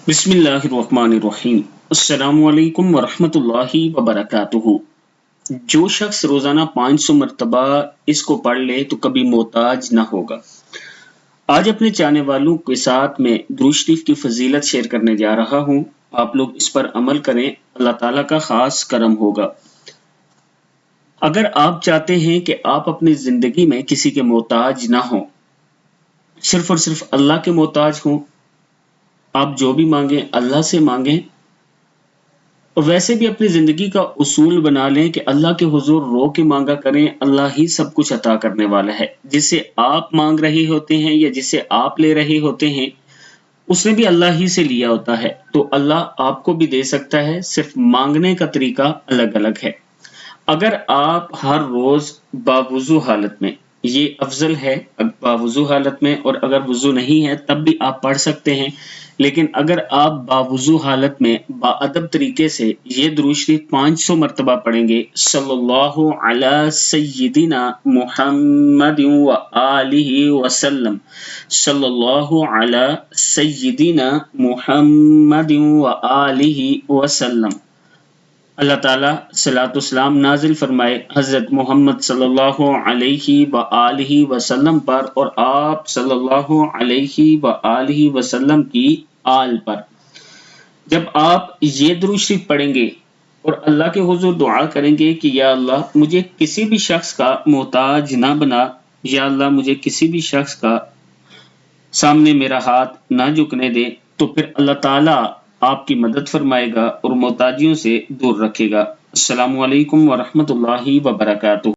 بسم اللہ الرحمن الرحیم۔ السلام علیکم ورحمۃ اللہ وبرکاتہ۔ جو شخص روزانہ 500 مرتبہ اس کو پڑھ لے تو کبھی محتاج نہ ہوگا۔ آج اپنے چاہنے والوں کے ساتھ میں درود شریف کی فضیلت شیئر کرنے جا رہا ہوں۔ آپ لوگ اس پر عمل کریں، اللہ تعالیٰ کا خاص کرم ہوگا۔ اگر آپ چاہتے ہیں کہ آپ اپنی زندگی میں کسی کے محتاج نہ ہوں، صرف اور صرف اللہ کے محتاج ہوں، آپ جو بھی مانگیں اللہ سے مانگیں، اور ویسے بھی اپنی زندگی کا اصول بنا لیں کہ اللہ کے حضور رو کے مانگا کریں، اللہ ہی سب کچھ عطا کرنے والا ہے۔ جس سے آپ مانگ رہے ہوتے ہیں یا جس سے آپ لے رہے ہوتے ہیں، اس نے بھی اللہ ہی سے لیا ہوتا ہے، تو اللہ آپ کو بھی دے سکتا ہے، صرف مانگنے کا طریقہ الگ الگ ہے۔ اگر آپ ہر روز باوضو حالت میں، یہ افضل ہے باوضو حالت میں، اور اگر وضو نہیں ہے تب بھی آپ پڑھ سکتے ہیں، لیکن اگر آپ باوضو حالت میں باادب طریقے سے یہ درود شریف 500 مرتبہ پڑھیں گے، صلی اللہ علی سیدنا محمد و آلہ وسلم، صلی اللہ علی سیدنا محمد و آلہ وسلم، اللہ تعالیٰ صلاۃ والسلام نازل فرمائے حضرت محمد صلی اللہ علیہ وآلہ وسلم پر، اور آپ صلی اللہ علیہ وآلہ وسلم کی آل پر۔ جب آپ یہ درود شریف پڑھیں گے اور اللہ کے حضور دعا کریں گے کہ یا اللہ مجھے کسی بھی شخص کا محتاج نہ بنا، یا اللہ مجھے کسی بھی شخص کا سامنے میرا ہاتھ نہ جھکنے دے، تو پھر اللہ تعالیٰ آپ کی مدد فرمائے گا اور محتاجیوں سے دور رکھے گا۔ السلام علیکم ورحمۃ اللہ وبرکاتہ۔